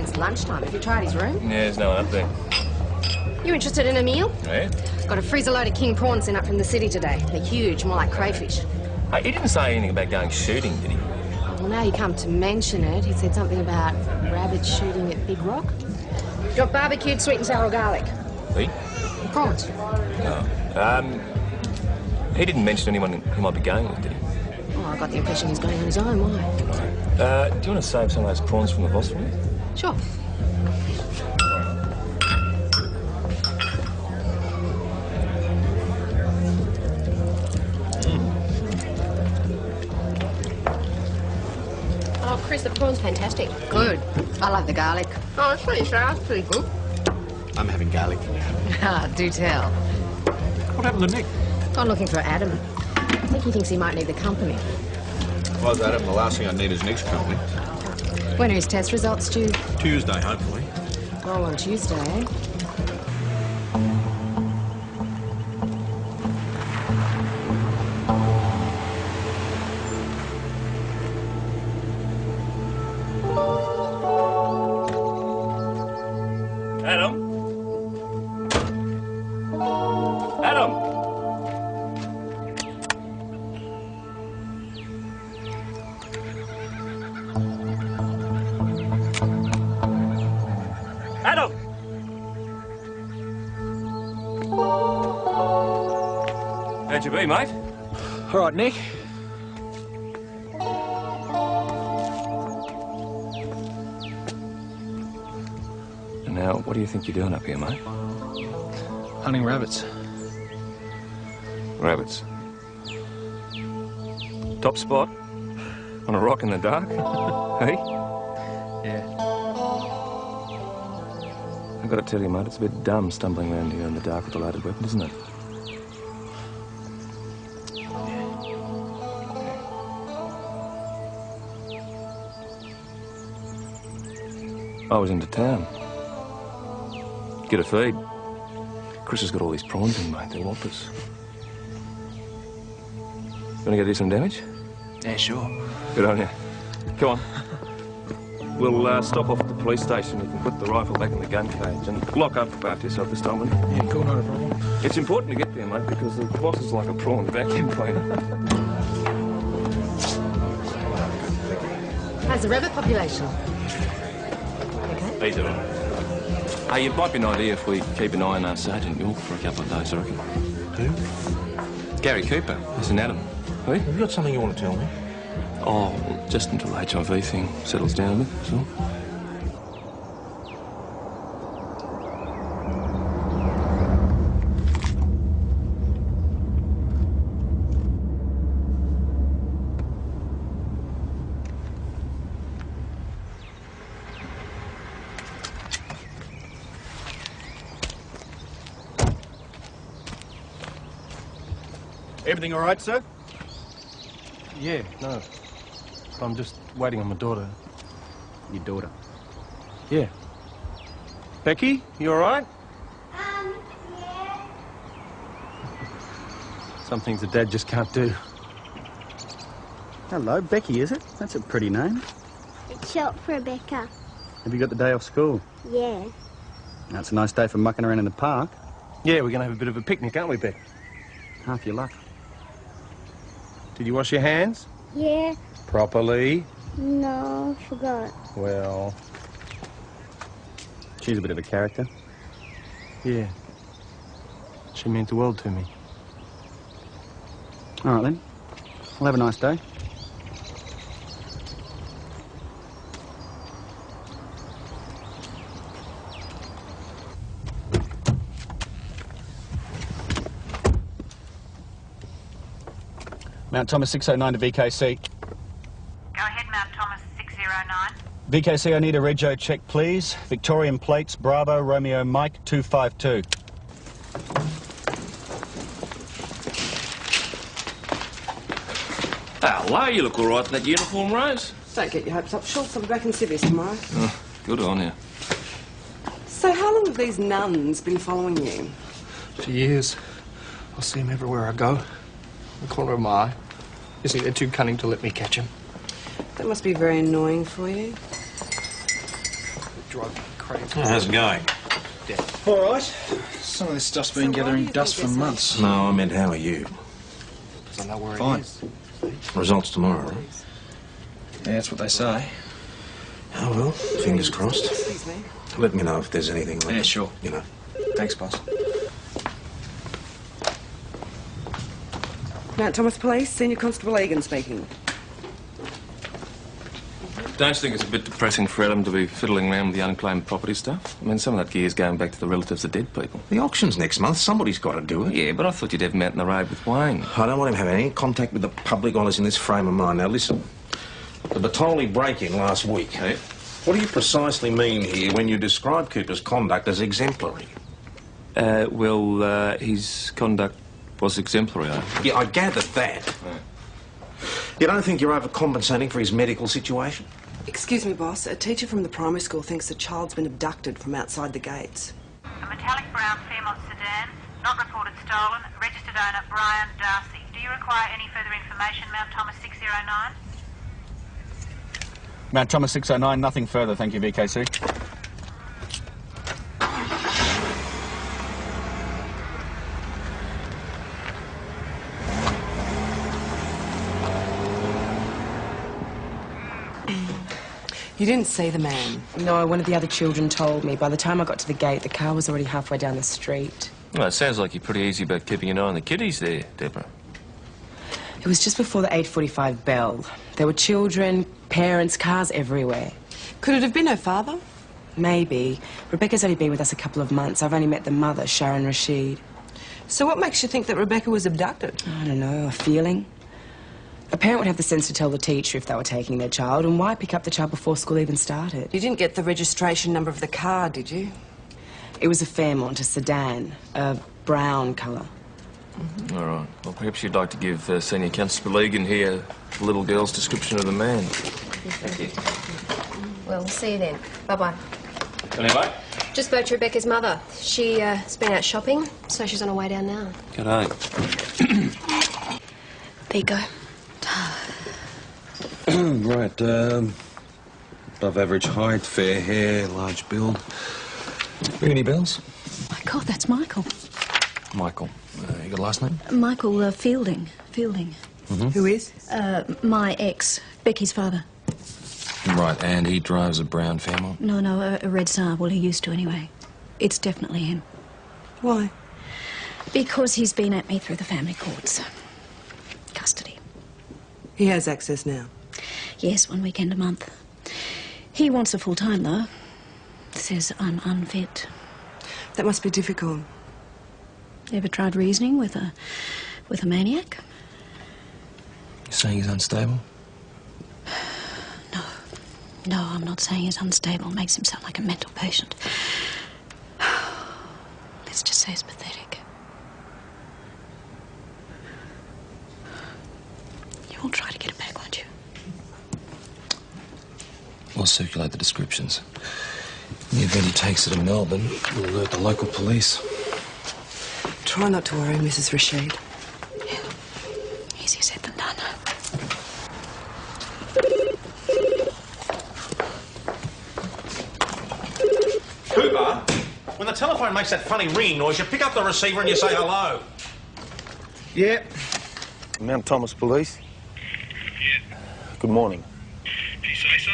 It's lunchtime. Have you tried his room? Yeah, there's no one up there. You interested in a meal? Yeah? Got a freezer load of king prawns sent up from the city today. They're huge, more like crayfish. Hey, he didn't say anything about going shooting, did he? Well, now you come to mention it, he said something about rabbits shooting at Big Rock. Got barbecued sweet and sour garlic. He? Prawns. No. He didn't mention anyone he might be going with, did he? Oh, I got the impression he's going on his own. Why? Right. Do you want to save some of those prawns from the boss for me? Sure. Oh, Chris, the prawn's fantastic. Good. I love the garlic. Oh, it's pretty sharp. It's pretty good. I'm having garlic. Ah, do tell. What happened to Nick? I'm looking for Adam. I think he thinks he might need the company. Was Adam, the last thing I need is Nick's company. When are his test results due? Tuesday, hopefully. Oh, on Tuesday, eh? Adam? Adam? Adam! How'd you be, mate? All right, Nick. And now, what do you think you're doing up here, mate? Hunting rabbits. Rabbits. Top spot? On a rock in the dark? Hey? Yeah. I've got to tell you, mate, it's a bit dumb stumbling around here in the dark with a loaded weapon, isn't it? I was into town. Get a feed. Chris has got all these prawns in, mate. They're whoppers. Want to go do some damage? Yeah, sure. Good on you. Come on. We'll stop off at the police station. You can put the rifle back in the gun cage and lock up after yourself this time, will you? Yeah, cool, not a problem. It's important to get there, mate, because the boss is like a prawn vacuum cleaner. How's the rabbit population? How you doing? Hey, it might be an idea if we keep an eye on Sergeant York for a couple of days, I reckon. Who? Gary Cooper. It's an Adam. Hey? Have you got something you want to tell me? Oh, just until the HIV thing settles down a bit, that's all. Everything all right, sir? Yeah, no. I'm just waiting on my daughter. Your daughter. Yeah. Becky, you all right? Yeah. Some things a dad just can't do. Hello, Becky, is it? That's a pretty name. It's short for Rebecca. Have you got the day off school? Yeah. That's a nice day for mucking around in the park. Yeah, we're going to have a bit of a picnic, aren't we, Beck? Half your luck. Did you wash your hands? Yeah. Properly? No, forgot. Well... She's a bit of a character. Yeah. She meant the world to me. All right, then. Well, have a nice day. Mount Thomas 609 to VKC. Go ahead, Mount Thomas 609. VKC, I need a rego check, please. Victorian plates, Bravo, Romeo, Mike, 252. Hello, you look all right in that uniform, Rose. Don't get your hopes up. Schultz, I'll be back in cities tomorrow. Oh, good on you. So how long have these nuns been following you? For years. I see him everywhere I go. The corner of my eye. You see, they're too cunning to let me catch him. That must be very annoying for you. drug crazy. Oh, how's it going? All right. Some of this stuff's been gathering dust for months. No, I meant how are you? I know where Fine. it is. Results tomorrow, right? Yeah, that's what they say. Oh, well, fingers crossed. Let me know if there's anything like Yeah, sure. You know. Thanks, boss. Mount Thomas Police, Senior Constable Egan speaking. Don't you think it's a bit depressing for Adam to be fiddling around with the unclaimed property stuff? I mean, some of that gear's going back to the relatives of dead people. The auction's next month. Somebody's got to do it. Yeah, but I thought you'd have him out in the road with Wayne. I don't want him having any contact with the public while he's in this frame of mind. Now, listen. The Bertoli break-in last week, eh? What do you precisely mean here when you describe Cooper's conduct as exemplary? His conduct was exemplary, I think. Yeah, I gathered that. Yeah. You don't think you're overcompensating for his medical situation? Excuse me, boss. A teacher from the primary school thinks the child's been abducted from outside the gates. A metallic brown female sedan, not reported stolen, registered owner Brian Darcy. Do you require any further information, Mount Thomas 609? Mount Thomas 609, nothing further, thank you, VKC. You didn't see the man? No, one of the other children told me. By the time I got to the gate, the car was already halfway down the street. Well, it sounds like you're pretty easy about keeping an eye on the kiddies there, Deborah. It was just before the 8:45 bell. There were children, parents, cars everywhere. Could it have been her father? Maybe. Rebecca's only been with us a couple of months. I've only met the mother, Sharon Rashid. So what makes you think that Rebecca was abducted? I don't know, a feeling. A parent would have the sense to tell the teacher if they were taking their child, and why pick up the child before school even started? You didn't get the registration number of the car, did you? It was a Fairmont, a sedan, a brown colour. Mm-hmm. All right. Well, perhaps you'd like to give Senior Constable Egan here the little girl's description of the man. Thank you. Well, see you then. Bye-bye. Anyway? Just spoke to Rebecca's mother. She's been out shopping, so she's on her way down now. G'day. There you go. Right, above average height, fair hair, large build. Ring any bells? My God, that's Michael. Michael. You got a last name? Michael Fielding. Fielding. Mm-hmm. Who is? My ex, Becky's father. Right, and he drives a brown Fairmont? No, a red Saab. Well, he used to anyway. It's definitely him. Why? Because he's been at me through the family courts. Custody. He has access now. Yes, 1 weekend a month. He wants a full-time, though. Says I'm unfit. That must be difficult. Ever tried reasoning with a maniac? You're saying he's unstable? No, I'm not saying he's unstable. It makes him sound like a mental patient. Let's just say he's pathetic. You will try to get him back, won't you? We'll circulate the descriptions. In the event he takes it to Melbourne, we'll alert the local police. Try not to worry, Mrs. Rashid. Yeah. Easier said than done. Cooper, when the telephone makes that funny ringing noise, you pick up the receiver and you say hello. Yeah. Mount Thomas Police. Yeah. Good morning. Did you say so?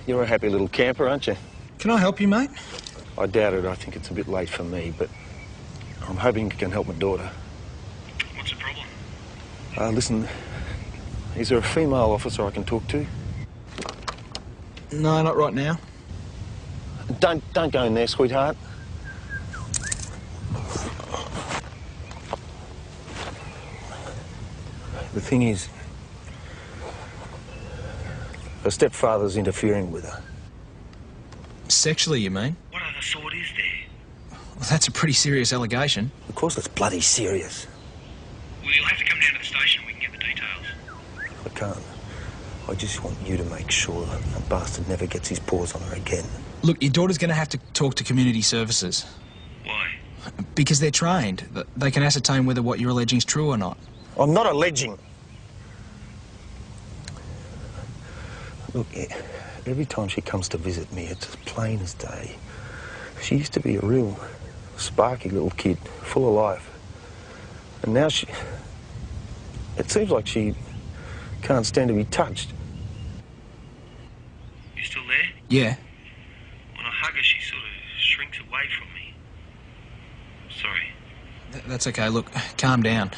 You're a happy little camper, aren't you? Can I help you, mate? I doubt it. I think it's a bit late for me, but I'm hoping you can help my daughter. What's the problem? Listen, is there a female officer I can talk to? No, not right now. Don't go in there, sweetheart. The thing is, her stepfather's interfering with her. Sexually, you mean? What other sort is there? Well, that's a pretty serious allegation. Of course it's bloody serious. Well, you'll have to come down to the station and we can get the details. I can't. I just want you to make sure that bastard never gets his paws on her again. Look, your daughter's going to have to talk to community services. Why? Because they're trained. They can ascertain whether what you're alleging is true or not. I'm not alleging. Look, every time she comes to visit me, it's as plain as day. She used to be a real sparky little kid, full of life. And now she... It seems like she can't stand to be touched. You still there? Yeah. When I hug her, she sort of shrinks away from me. Sorry. That's okay. Look, calm down.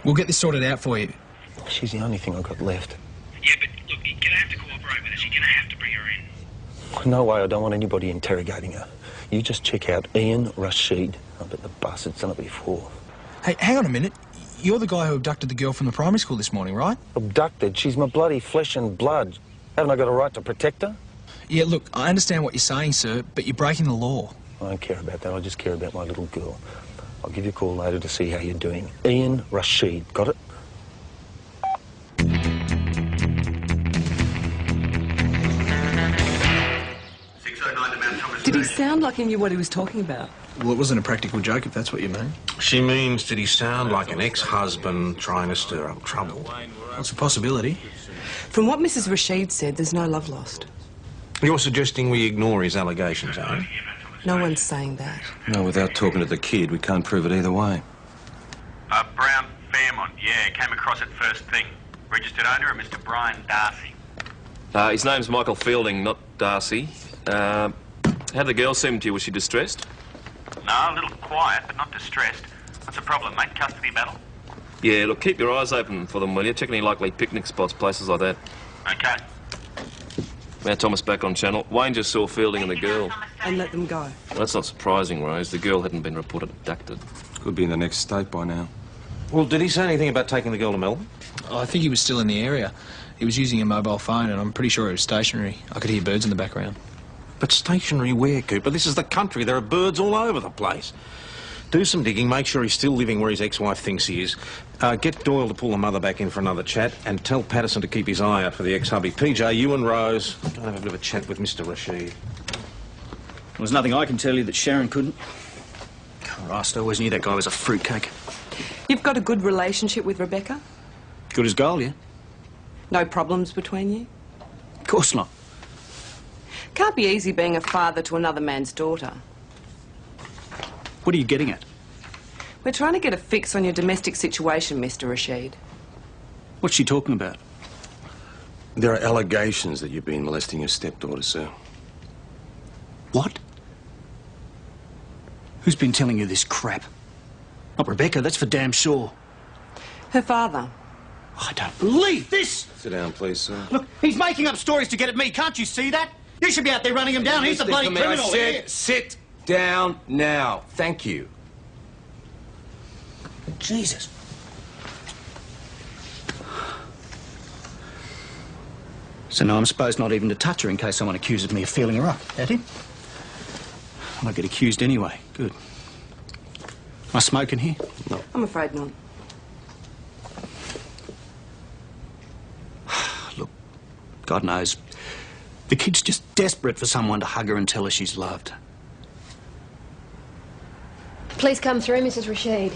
We'll get this sorted out for you. She's the only thing I've got left. Yeah, but look, you're going to have to cooperate with us. You're going to have to bring her in. No way, I don't want anybody interrogating her. You just check out Ian Rashid. I bet the bastard's done it before. Hey, hang on a minute. You're the guy who abducted the girl from the primary school this morning, right? Abducted? She's my bloody flesh and blood. Haven't I got a right to protect her? Yeah, look, I understand what you're saying, sir, but you're breaking the law. I don't care about that. I just care about my little girl. I'll give you a call later to see how you're doing. Ian Rashid. Got it? Did he sound like he knew what he was talking about? Well, it wasn't a practical joke, if that's what you mean. She means, did he sound like an ex-husband trying to stir up trouble? What's a possibility? From what Mrs. Rashid said, there's no love lost. You're suggesting we ignore his allegations, eh? No one's saying that. No, without talking to the kid, we can't prove it either way. Brown Fairmont, yeah, came across it first thing. Registered owner of Mr. Brian Darcy. His name's Michael Fielding, not Darcy. How'd the girl seem to you? Was she distressed? No, a little quiet, but not distressed. What's the problem, mate? Custody battle? Yeah, look, keep your eyes open for them, will you? Check any likely picnic spots, places like that. Okay. Now, Thomas, back on channel. Wayne just saw Fielding and the girl. And let them go. Well, that's not surprising, Rose. The girl hadn't been reported abducted. Could be in the next state by now. Well, did he say anything about taking the girl to Melbourne? Oh, I think he was still in the area. He was using a mobile phone, and I'm pretty sure he was stationary. I could hear birds in the background. But stationary where, Cooper? This is the country. There are birds all over the place. Do some digging, make sure he's still living where his ex-wife thinks he is. Get Doyle to pull the mother back in for another chat, and tell Patterson to keep his eye out for the ex-hubby. PJ, you and Rose, go and have a bit of a chat with Mr. Rashid. There's nothing I can tell you that Sharon couldn't. Christ, I always knew that guy was a fruitcake. You've got a good relationship with Rebecca? Good as gold, yeah? No problems between you? Of course not. Can't be easy being a father to another man's daughter. What are you getting at? We're trying to get a fix on your domestic situation, Mr. Rashid. What's she talking about? There are allegations that you've been molesting your stepdaughter, sir. What? Who's been telling you this crap? Not Rebecca, that's for damn sure. Her father. I don't believe this! Sit down, please, sir. Look, he's making up stories to get at me, can't you see that? You should be out there running him down. He's the bloody criminal here. Sit down now. Thank you. Jesus. So now I'm supposed not even to touch her in case someone accuses me of feeling her up, that it? I won't get accused anyway. Good. Am I smoking here? No. I'm afraid not. Look, God knows, the kid's just desperate for someone to hug her and tell her she's loved. Please come through, Mrs. Rashid.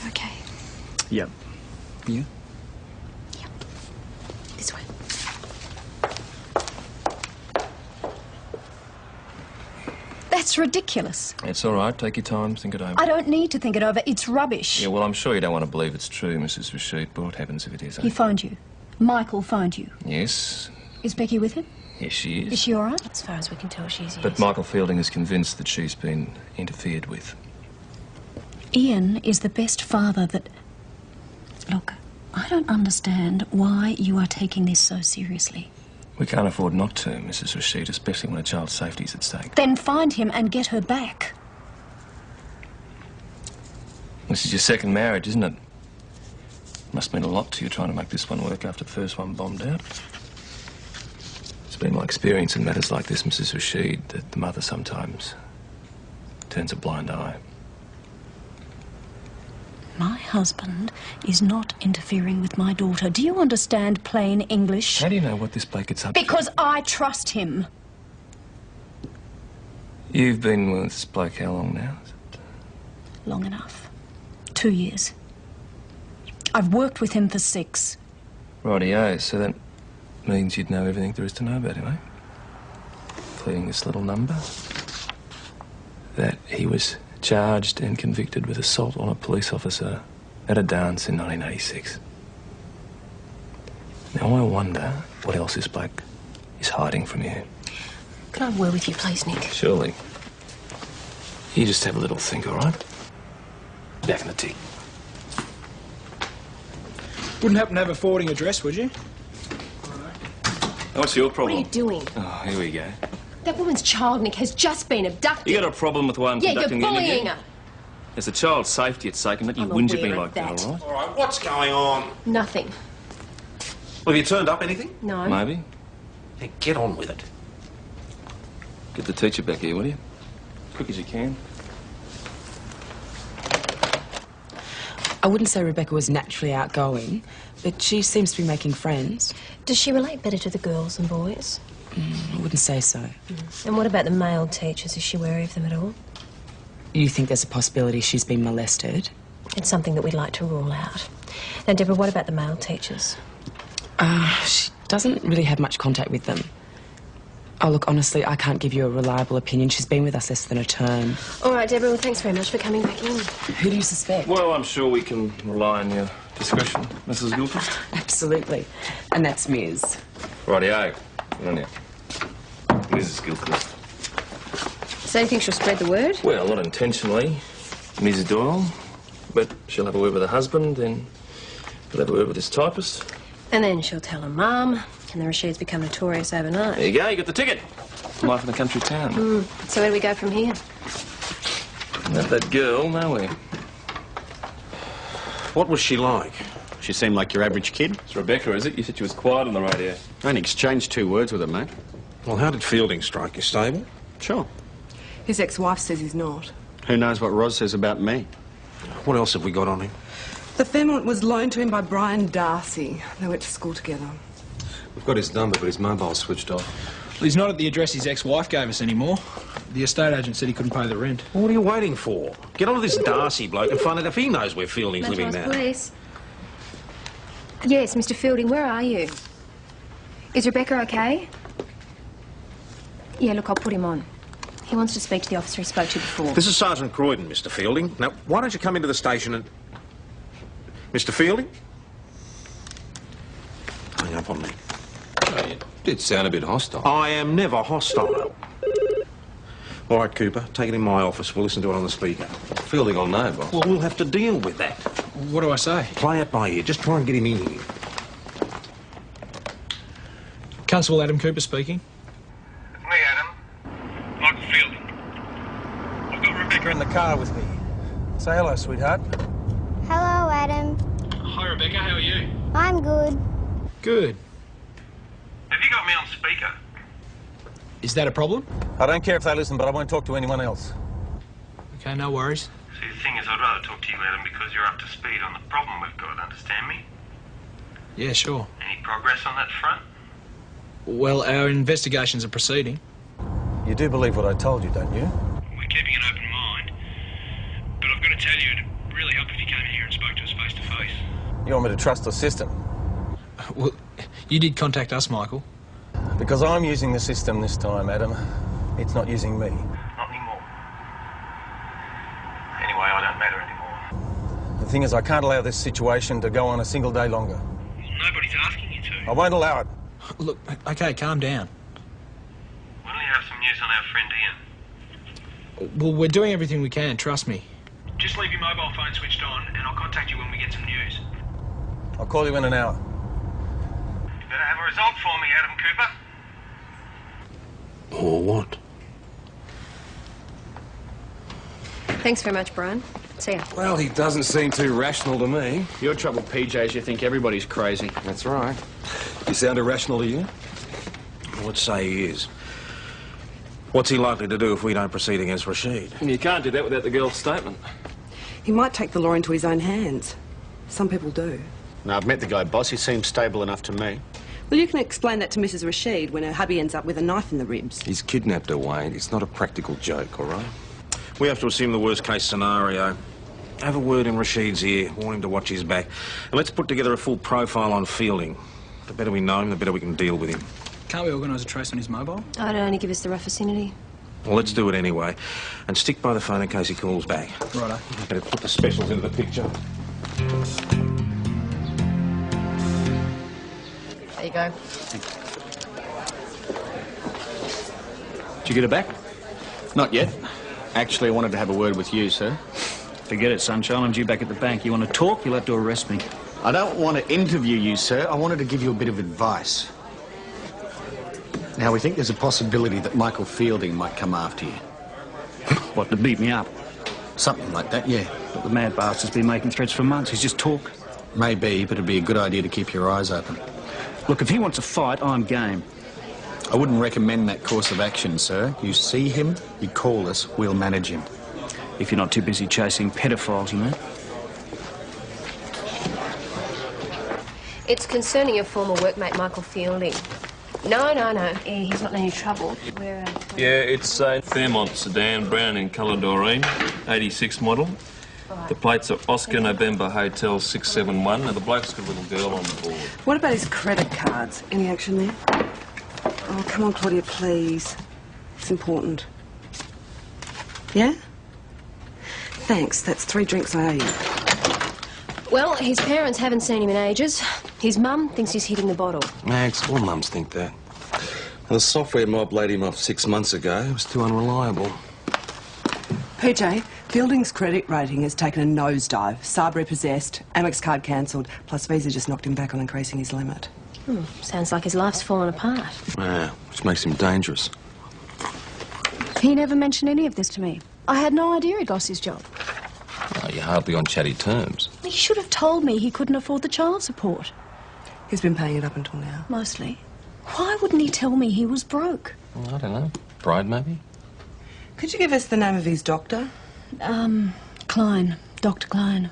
Okay. Yep. You? This way. That's ridiculous. It's all right. Take your time. Think it over. I don't need to think it over. It's rubbish. Yeah, well, I'm sure you don't want to believe it's true, Mrs. Rashid, but what happens if it is? He phoned you. Michael phoned you. Yes. Is Becky with him? Yes, she is. Is she all right? As far as we can tell, she's But Michael Fielding is convinced that she's been interfered with. Ian is the best father that... Look, I don't understand why you are taking this so seriously. We can't afford not to, Mrs. Rashid, especially when a child's safety is at stake. Then find him and get her back. This is your second marriage, isn't it? Must mean a lot to you trying to make this one work after the first one bombed out. It's been my experience in matters like this, Mrs. Rashid, that the mother sometimes turns a blind eye. My husband is not interfering with my daughter. Do you understand plain English? How do you know what this bloke gets up to? Because I trust him. You've been with this bloke how long now? long enough. 2 years. I've worked with him for 6. Rightio, so that means you'd know everything there is to know about him, eh? Including this little number. That he was charged and convicted with assault on a police officer at a dance in 1986. Now, I wonder what else this bloke is hiding from you. Can I have a word with you, please, Nick? Surely. You just have a little think, all right? Back in the tick. Wouldn't happen to have a forwarding address, would you? What's your What are problem? you doing? Oh, here we go. That woman's child, Nick, has just been abducted. You got a problem with the way I'm Yeah, you're conducting the bullying interview? her. There's a child's safety at stake, and let you I'm whinge at me aware like of that, that. all right? All right, what's going on? Nothing. Well, have you turned up anything? No. Maybe. Yeah, get on with it. Get the teacher back here, will you? Quick as you can. I wouldn't say Rebecca was naturally outgoing, but she seems to be making friends. Does she relate better to the girls and boys? I wouldn't say so. And what about the male teachers? Is she wary of them at all? You think there's a possibility she's been molested? It's something that we'd like to rule out. Now, Deborah, what about the male teachers? She doesn't really have much contact with them. Oh, look, honestly, I can't give you a reliable opinion. She's been with us less than a term. All right, Deborah, well, thanks very much for coming back in. Who do you suspect? Well, I'm sure we can rely on your discretion, Mrs. Gilchrist. Absolutely. And that's Ms. Rightio. Good on you. Mrs. Gilchrist. So you think she'll spread the word? Well, not intentionally, Ms. Doyle, but she'll have a word with her husband, then she'll have a word with his typist. And then she'll tell her mum, and the Rashids become notorious overnight. There you go, you got the ticket. Life in a country town. So where do we go from here? Not that girl, nowhere. What was she like? She seemed like your average kid. It's Rebecca, is it? You said she was quiet on the radio. I only exchanged 2 words with her, mate. Well, how did Fielding strike you? Stable? Sure. His ex-wife says he's not. Who knows what Ros says about me? What else have we got on him? The Fairmont was loaned to him by Brian Darcy. They went to school together. We've got his number, but his mobile's switched off. Well, he's not at the address his ex-wife gave us anymore. The estate agent said he couldn't pay the rent. Well, what are you waiting for? Get on to this Darcy bloke and find out if he knows where Fielding's living now. Police. Yes, Mr. Fielding, where are you? Is Rebecca okay? Yeah, look, I'll put him on. He wants to speak to the officer he spoke to before. This is Sergeant Croydon, Mr. Fielding. Now, why don't you come into the station and... Mr. Fielding? Hang up on me. Oh, you did sound a bit hostile. I am never hostile. All right, Cooper, take it in my office. We'll listen to it on the speaker. Fielding will know, boss. Well, we'll have to deal with that. What do I say? Play it by ear. Just try and get him in here. Constable Adam Cooper speaking. It's me, Adam. Michael Fielding. I've got Rebecca in the car with me. Say hello, sweetheart. Hello, Adam. Hi, Rebecca. How are you? I'm good. Good. Have you got me on speaker? Is that a problem? I don't care if they listen, but I won't talk to anyone else. Okay, no worries. See, the thing is, I'd rather talk to you, Adam, because you're up to speed on the problem we've got, understand me? Yeah, sure. Any progress on that front? Well, our investigations are proceeding. You do believe what I told you, don't you? We're keeping an open mind. But I've got to tell you, it'd really help if you came in here and spoke to us face to face. You want me to trust the system? Well, you did contact us, Michael. Because I'm using the system this time, Adam. It's not using me. Not anymore. Anyway, I don't matter anymore. The thing is, I can't allow this situation to go on a single day longer. Nobody's asking you to. I won't allow it. Look, okay, calm down. When will you have some news on our friend Ian? Well, we're doing everything we can, trust me. Just leave your mobile phone switched on, and I'll contact you when we get some news. I'll call you in an hour. You better have a result for me, Adam Cooper. Or what? Thanks very much, Brian. See ya. Well, he doesn't seem too rational to me. Your trouble, PJ, is you think everybody's crazy. That's right. You sound irrational to you? I would say he is. What's he likely to do if we don't proceed against Rashid? You can't do that without the girl's statement. He might take the law into his own hands. Some people do. No, I've met the guy, boss. He seems stable enough to me. Well, you can explain that to Mrs. Rashid when her hubby ends up with a knife in the ribs. He's kidnapped her, Wayne. It's not a practical joke, all right? We have to assume the worst case scenario. Have a word in Rashid's ear. Warn him to watch his back. And let's put together a full profile on Fielding. The better we know him, the better we can deal with him. Can't we organise a trace on his mobile? I'd only give us the rough vicinity. Well, let's do it anyway. And stick by the phone in case he calls back. Righto. Better put the specials into the picture. There you go. Did you get it back? Not yet. Actually, I wanted to have a word with you, sir. Forget it, Sunshine. I'm due back at the bank. You want to talk, you'll have to arrest me. I don't want to interview you, sir. I wanted to give you a bit of advice. Now, we think there's a possibility that Michael Fielding might come after you. What, to beat me up? Something like that, yeah. But the mad bastard's been making threats for months. He's just talk. Maybe, but it'd be a good idea to keep your eyes open. Look, if he wants a fight, I'm game. I wouldn't recommend that course of action, sir. You see him, you call us, we'll manage him. If you're not too busy chasing pedophiles, you know. It's concerning your former workmate, Michael Fielding. No. He's not in any trouble. Yeah, it's a Fairmont sedan, brown in colour doreen, 86 model. Right. The plates are Oscar November Hotel 671, and the bloke's got a little girl on the board. What about his credit cards? Any action there? Oh, come on, Claudia, please. It's important. Yeah? Thanks. That's 3 drinks I owe you. Well, his parents haven't seen him in ages. His mum thinks he's hitting the bottle. Max, all mums think that. And the software mob laid him off 6 months ago. It was too unreliable. PJ, Fielding's credit rating has taken a nosedive. SARB repossessed, Amex card cancelled, plus Visa just knocked him back on increasing his limit. Sounds like his life's fallen apart. Yeah, which makes him dangerous. He never mentioned any of this to me. I had no idea he'd lost his job. Oh, you're hardly on chatty terms. He should have told me he couldn't afford the child support. He's been paying it up until now. Mostly. Why wouldn't he tell me he was broke? I don't know. Pride, maybe? Could you give us the name of his doctor? Klein. Dr. Klein.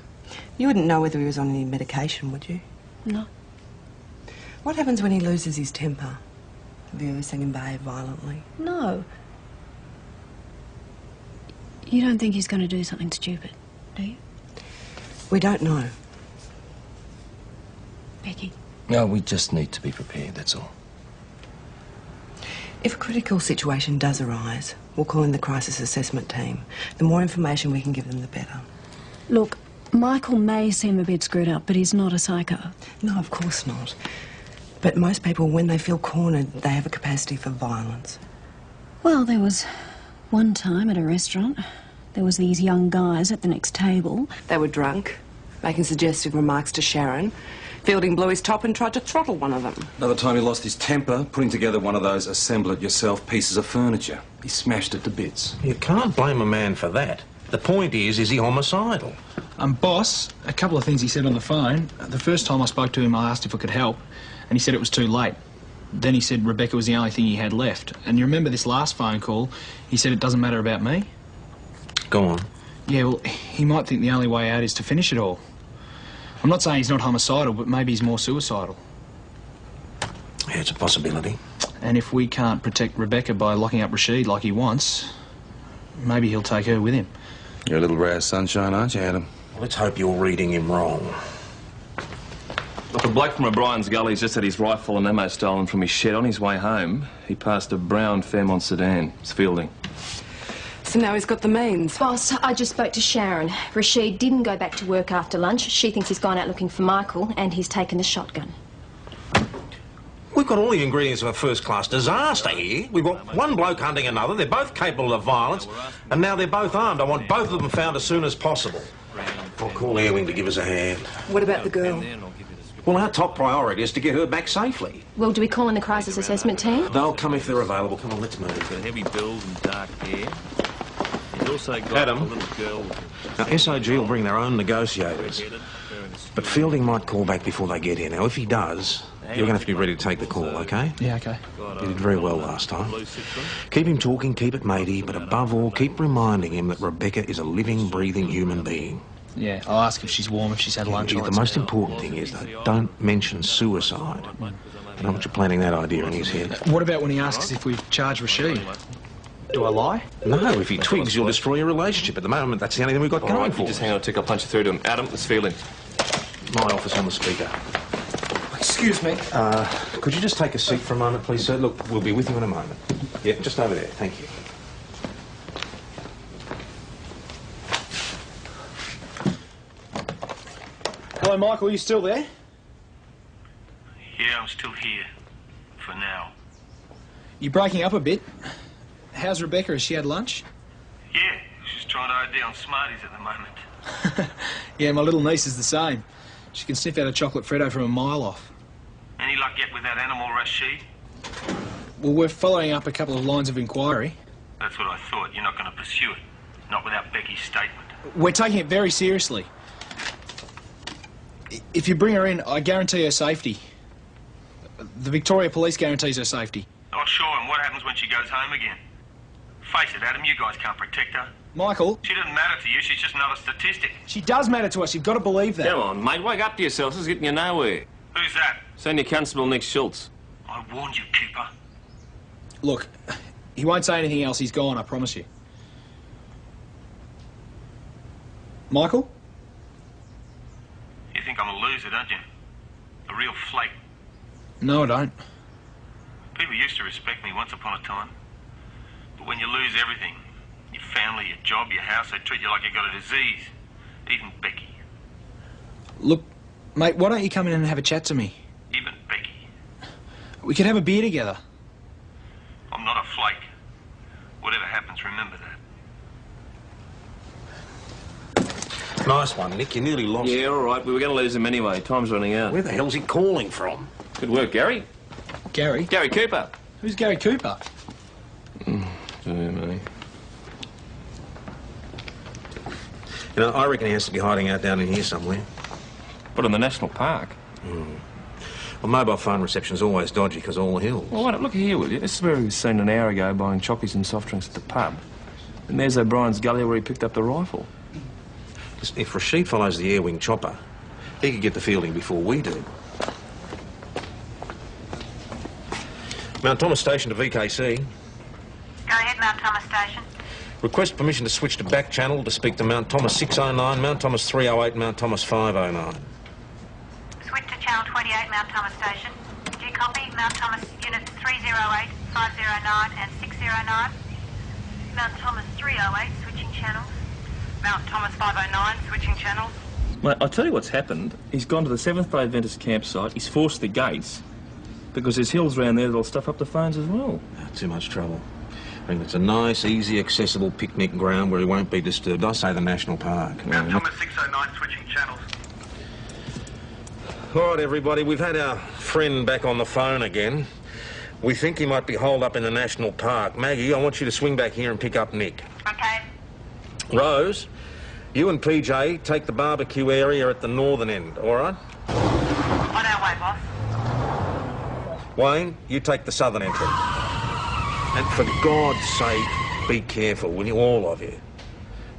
You wouldn't know whether he was on any medication, would you? No. What happens when he loses his temper? Have you ever seen him behave violently? No. You don't think he's going to do something stupid, do you? We don't know. Becky? No, we just need to be prepared, that's all. If a critical situation does arise, we'll call in the crisis assessment team. The more information we can give them, the better. Look, Michael may seem a bit screwed up, but he's not a psycho. No, of course not. But most people, when they feel cornered, they have a capacity for violence. Well, there was one time at a restaurant. There was these young guys at the next table. They were drunk, making suggestive remarks to Sharon. Fielding blew his top and tried to throttle one of them. Another time he lost his temper, putting together one of those assemble-it-yourself pieces of furniture. He smashed it to bits. You can't blame a man for that. The point is he homicidal? Boss, a couple of things he said on the phone. The first time I spoke to him, I asked if I could help, and he said it was too late. Then he said Rebecca was the only thing he had left. And you remember this last phone call, he said it doesn't matter about me? Go on. Yeah, well, he might think the only way out is to finish it all. I'm not saying he's not homicidal, but maybe he's more suicidal. Yeah, it's a possibility. And if we can't protect Rebecca by locking up Rashid like he wants, maybe he'll take her with him. You're a little ray of sunshine, aren't you, Adam? Let's hope you're reading him wrong. Look, a bloke from O'Brien's Gully's just had his rifle and ammo stolen from his shed. On his way home, he passed a brown Fairmont sedan. It's Fielding. So now he's got the means. Boss, I just spoke to Sharon. Rashid didn't go back to work after lunch. She thinks he's gone out looking for Michael, and he's taken the shotgun. We've got all the ingredients of a first-class disaster here. We've got one bloke hunting another. They're both capable of violence, and now they're both armed. I want both of them found as soon as possible. I'll call Airwing to give us a hand. What about the girl? Well, our top priority is to get her back safely. Well, do we call in the crisis assessment team? They'll come if they're available. Come on, let's move. He's got heavy build and dark hair. He's also got Adam. a little girl. Now, SOG will bring their own negotiators. But Fielding might call back before they get here. Now, if he does, you're going to have to be ready to take the call, OK? Yeah, OK. You did very well last time. Keep him talking, keep it matey, but above all, keep reminding him that Rebecca is a living, breathing human being. Yeah, I'll ask if she's warm, if she's had lunch. The most important thing is, though, don't mention suicide. I don't want you planting that idea in his head. What about when he asks if we've charged Rashid? Do I lie? No, if he twigs, you'll destroy your relationship. At the moment, that's the only thing we've got going for. Just hang on a tick, I'll punch you through to him. Adam, let's feel him. My office on the speaker. Excuse me. Could you just take a seat for a moment, please, sir? Look, we'll be with you in a moment. Yeah, just over there. Thank you. Hello, Michael, are you still there? Yeah, I'm still here. For now. You're breaking up a bit. How's Rebecca? Has she had lunch? Yeah, she's trying to OD on Smarties at the moment. Yeah, my little niece is the same. She can sniff out a chocolate Freddo from a mile off. Any luck yet with that animal, Rashid? Well, we're following up a couple of lines of inquiry. That's what I thought. You're not going to pursue it. Not without Becky's statement. We're taking it very seriously. If you bring her in, I guarantee her safety. The Victoria Police guarantees her safety. Oh, sure, and what happens when she goes home again? Face it, Adam, you guys can't protect her. Michael? She doesn't matter to you, she's just another statistic. She does matter to us, you've got to believe that. Come on, mate, wake up to yourself. This is getting you nowhere. Who's that? Senior Constable Nick Schultz. I warned you, Cooper. Look, he won't say anything else, he's gone, I promise you. Michael? You think I'm a loser, don't you? A real flake. No, I don't. People used to respect me once upon a time. But when you lose everything, your family, your job, your house, they treat you like you got a disease. Even Becky. Look, mate, why don't you come in and have a chat to me? Even Becky. We could have a beer together. I'm not a flake. Whatever happens, remember that. Nice one, Nick. You nearly lost. Yeah, all right. We were going to lose him anyway. Time's running out. Where the hell's he calling from? Good work, Gary. Gary? Gary Cooper. Who's Gary Cooper? Mate. You know, I reckon he has to be hiding out down in here somewhere. But in the national park? Well, mobile phone reception's always dodgy because all the hills. Well, wait, look here, will you? This is where he was seen an hour ago buying chockies and soft drinks at the pub. And there's O'Brien's gully where he picked up the rifle. If Rashid follows the air wing chopper, he could get the fielding before we do. Mount Thomas Station to VKC. Go ahead, Mount Thomas Station. Request permission to switch to back channel to speak to Mount Thomas 609, Mount Thomas 308, Mount Thomas 509. Switch to channel 28, Mount Thomas Station. Do you copy? Mount Thomas units 308, 509 and 609. Mount Thomas 308, switching channels. Mount Thomas 509, switching channels. Mate, I'll tell you what's happened. He's gone to the 7th Day Adventist campsite. He's forced the gates because there's hills around there that'll stuff up the phones as well. Too much trouble. I think it's a nice, easy, accessible picnic ground where he won't be disturbed. I say the national park. Mount Thomas 609, switching channels. All right, everybody, we've had our friend back on the phone again. We think he might be holed up in the national park. Maggie, I want you to swing back here and pick up Nick. Okay. Rose, you and PJ take the barbecue area at the northern end, all right? On our way, boss. Wayne, you take the southern entrance. And for God's sake, be careful, will you, all of you?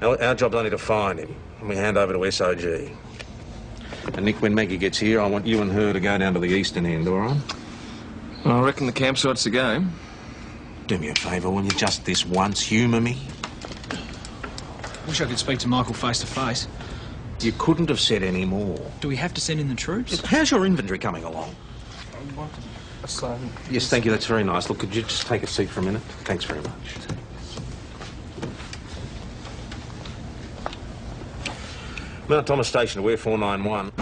Our job's only to find him, and we hand over to SOG. And Nick, when Maggie gets here, I want you and her to go down to the eastern end, all right? I reckon the campsite's the game. Do me a favour, will you, just this once, humour me? Wish I could speak to Michael face to face. You couldn't have said any more. Do we have to send in the troops? How's your inventory coming along? So, Yes, thank you, that's very nice. Look, could you just take a seat for a minute? Thanks very much. Mount Thomas Station to Air 491. Air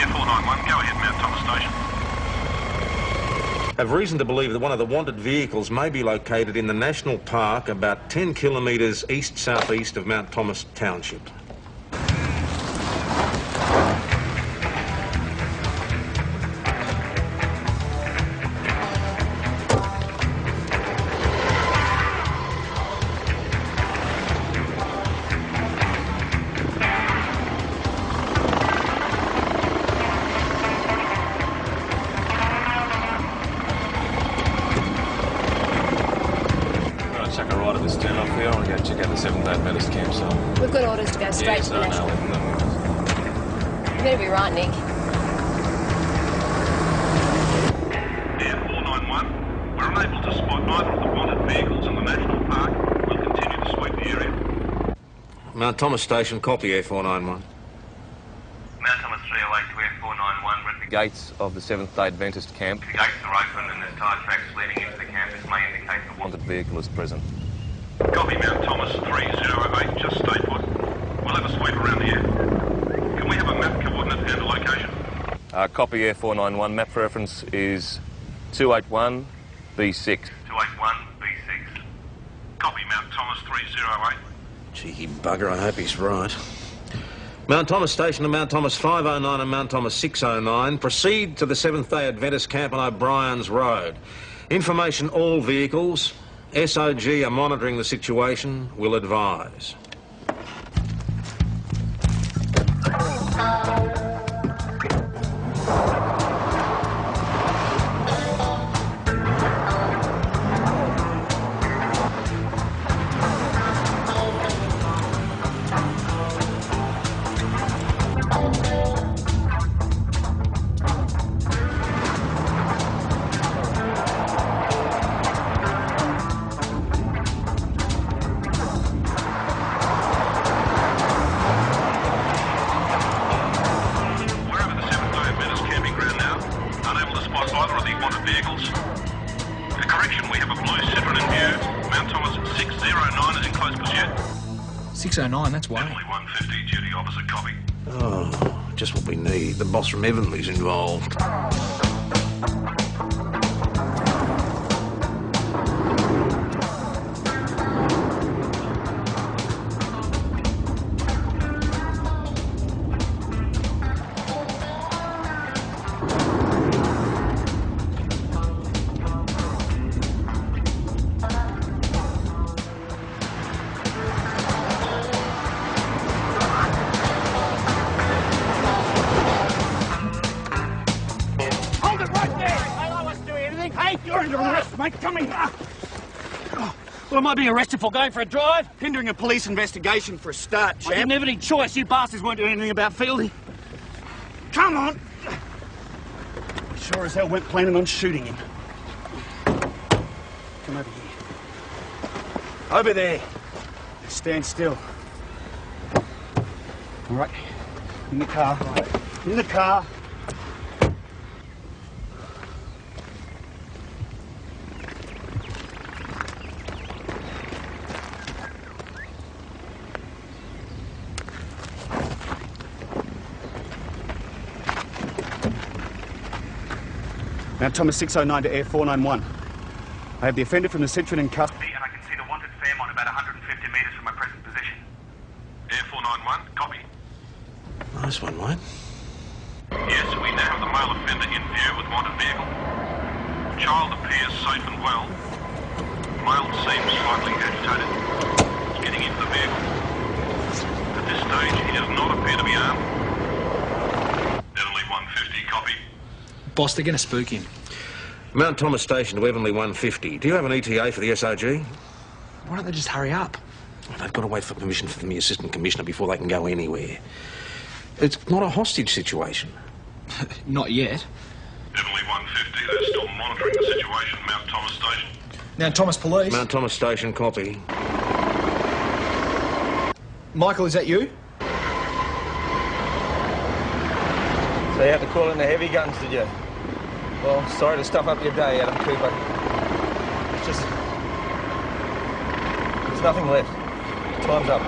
491, go ahead, Mount Thomas Station. Have reason to believe that one of the wanted vehicles may be located in the national park about 10 kilometres east-southeast of Mount Thomas Township. Chuck a ride at this turn off here. I want to go check out the 7th Day Adventist campsite. We've got orders to go straight to the national. You better be right, Nick. Air 491, we're unable to spot either of the wanted Mount Thomas Station, copy Air 491. Mount Thomas 308 to Air 491, we're at the gates of the Seventh-day Adventist camp. The gates are open and there's tire tracks leading into the camp. This may indicate the wanted vehicle is present. Copy, Mount Thomas 308, just stay put. We'll have a sweep around the area. Can we have a map coordinate and a location? Copy Air 491, map reference is 281B6. 281B6. Copy, Mount Thomas 308. Cheeky bugger, I hope he's right. Mount Thomas Station to Mount Thomas 509 and Mount Thomas 609. Proceed to the Seventh-day Adventist camp on O'Brien's Road. Information all vehicles. SOG are monitoring the situation. Will advise. That's why. Emily 150, duty officer, copy. Oh, just what we need. The boss from Evanley's involved. Well, am I being arrested for going for a drive? Hindering a police investigation for a start, champ. I didn't have any choice. You bastards weren't doing anything about Fielding. Come on. Sure as hell weren't planning on shooting him. Come over here. Over there. Stand still. All right. In the car. In the car. Mount Thomas 609 to Air 491. I have the offender from the Citron in custody. And I can see the wanted Fairmont about 150 metres from my present position. Air 491, copy. Nice one, mate. Yes, we now have the male offender in view with wanted vehicle. Child appears safe and well. Male seems slightly agitated. Getting into the vehicle. At this stage, he does not appear to be armed. Emily 150, copy. Boss, they're going to spook him. Mount Thomas Station to Evanley 150. Do you have an ETA for the SOG? Why don't they just hurry up? Well, they've got to wait for permission from the Assistant Commissioner before they can go anywhere. It's not a hostage situation. Not yet. Emily 150, they're still monitoring the situation. Mount Thomas Station. Now, Thomas Police. Mount Thomas Station, copy. Michael, is that you? So you had to call in the heavy guns, did you? Well, sorry to stuff up your day, Adam Cooper. It's just... there's nothing left. Time's up.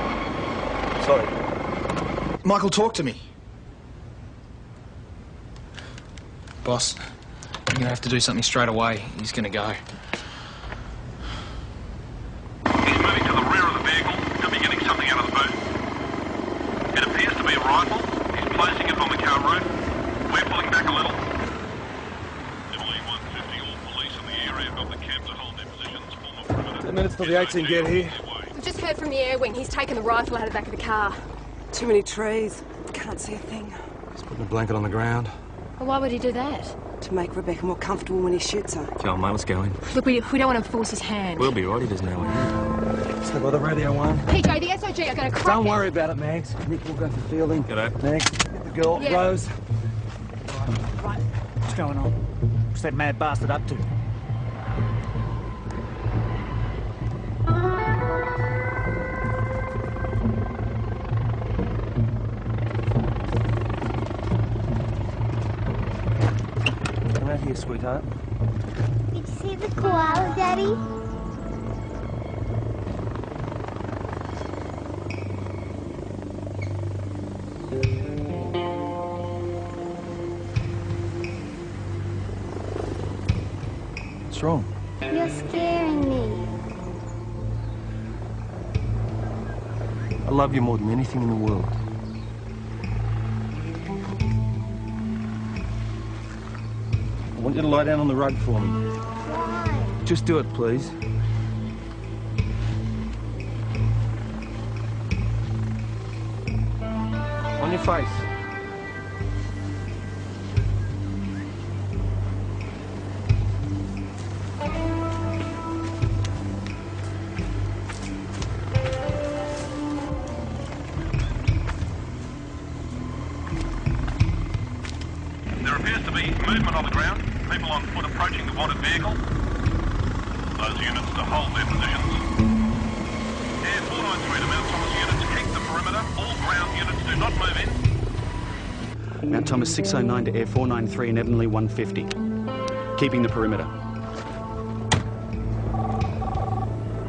Sorry. Michael, talk to me. Boss, you're going to have to do something straight away. He's going to go. He's moving to the rear of the vehicle. Could be getting something out of the boot. It appears to be a rifle. He's placing it on the car roof. We're pulling back a little. Emily 150, all police in the area of the camp to hold their positions. Form a perimeter. 10 minutes till the 18 get here. We've just heard from the air wing. He's taken the rifle out of the back of the car. Too many trees. Can't see a thing. He's putting a blanket on the ground. Well, why would he do that? To make Rebecca more comfortable when he shoots her. Come on, mate, let's go in. Look, we don't want to force his hand. We'll be right, he doesn't know it. Stay by the radio one. PJ, the SOG are going to crack Don't worry about it, Mags. Nick will go for Fielding. G'day. Mags, get the girl, Yeah. Rose. Right. What's going on? What's that mad bastard up to? sweetheart. Did you see the koala, Daddy? What's wrong? You're scaring me. I love you more than anything in the world. I want you to lie down on the rug for me. Why? Just do it, please. On your face. There appears to be movement on the ground. People on foot approaching the wanted vehicle. Those units to hold their positions. Air 493 to Mount Thomas units, keep the perimeter. All ground units do not move in. Mount Thomas 609 to Air 493 and Evanly 150. Keeping the perimeter.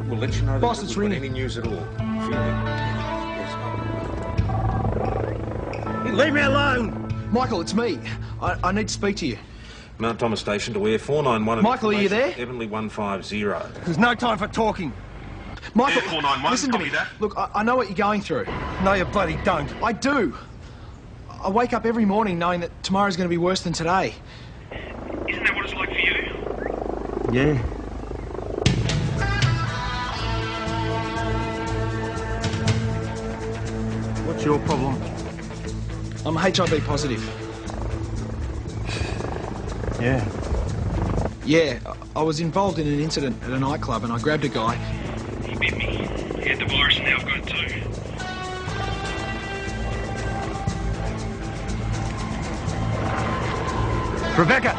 We'll let you know Boss, that it's we've got ringing. any news at all. Yes. Leave me alone! Michael, it's me. I need to speak to you. Mount Thomas Station to Air 491. Michael, are you there? Evanly 150. There's no time for talking. Michael, Air 491, listen to me. copy that. Look, I know what you're going through. No, you bloody don't. I do. I wake up every morning knowing that tomorrow's going to be worse than today. Isn't that what it's like for you? Yeah. What's your problem? I'm HIV positive. Yeah. Yeah, I was involved in an incident at a nightclub and I grabbed a guy. He bit me. He had the virus and now I've got it too. Rebecca!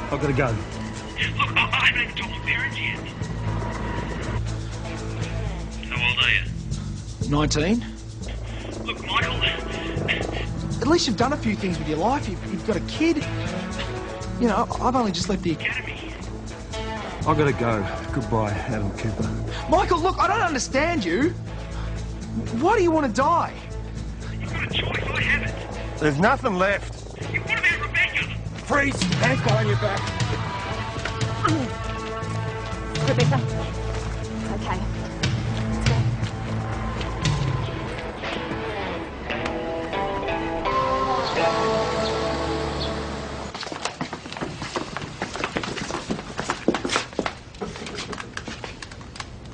I've got to go. Look, I haven't even told my parents yet. How old are you? 19. Look, Michael. At least you've done a few things with your life. You've got a kid. You know, I've only just left the academy. I've got to go. Goodbye, Adam Cooper. Michael, look, I don't understand you. Why do you want to die? You've got a choice. I haven't. There's nothing left. You want about Rebecca? Freeze! Hands behind your back. Rebecca. Okay. Let's go.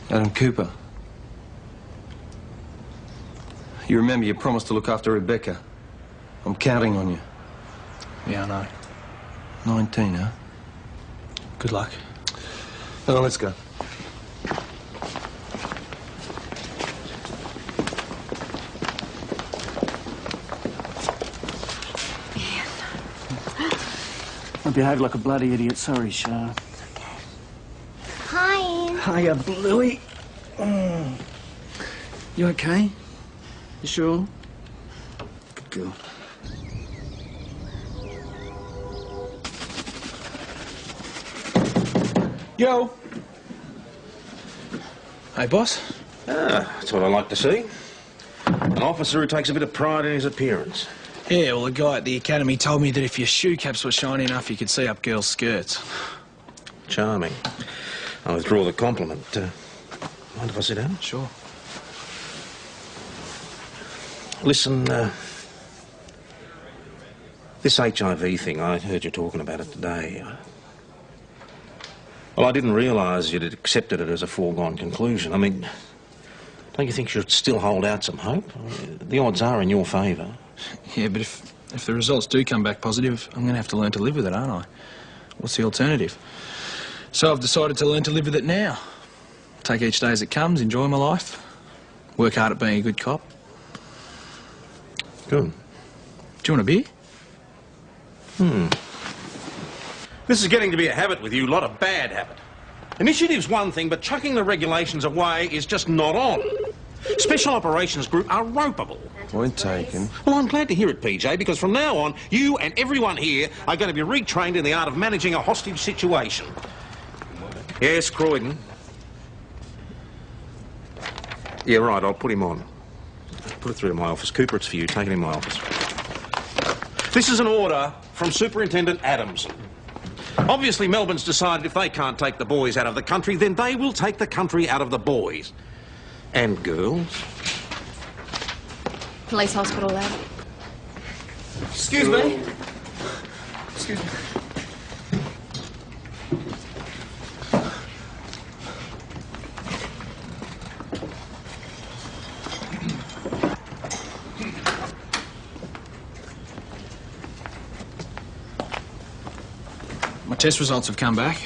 Adam Cooper. You remember you promised to look after Rebecca. I'm counting on you. Yeah, I know. 19, huh? Good luck. Oh, let's go. I behaved like a bloody idiot. Sorry, Shah. Hi, Ian. Hiya, Bluey. You okay? You sure? Good girl. Yo. Hey, boss. Ah, that's what I like to see. An officer who takes a bit of pride in his appearance. Yeah, well, the guy at the academy told me that if your shoe caps were shiny enough, you could see up girls' skirts. Charming. I withdraw the compliment. Mind if I sit down? Sure. Listen, this HIV thing, I heard you talking about it today. Well, I didn't realise you'd accepted it as a foregone conclusion. I mean, don't you think you should still hold out some hope? The odds are in your favour. Yeah, but if the results do come back positive, I'm going to have to learn to live with it, aren't I? What's the alternative? So I've decided to learn to live with it now. Take each day as it comes, enjoy my life, work hard at being a good cop. Good. Do you want a beer? This is getting to be a habit with you, a lot of bad habit. Initiative's one thing, but chucking the regulations away is just not on. Special Operations Group are ropeable. Point taken. Well, I'm glad to hear it, PJ, because from now on, you and everyone here are going to be retrained in the art of managing a hostage situation. Yes, Croydon. Yeah, right, I'll put him on. Put it through to my office. Cooper, it's for you. Take it in my office. This is an order from Superintendent Adams. Obviously, Melbourne's decided if they can't take the boys out of the country, then they will take the country out of the boys. And girls. Police hospital, lad. Excuse me. Excuse me. My test results have come back.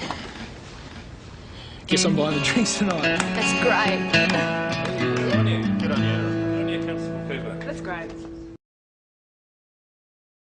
Guess I'm buying the drinks tonight. That's great. Good on you. Good on you. Constable Cooper. That's great.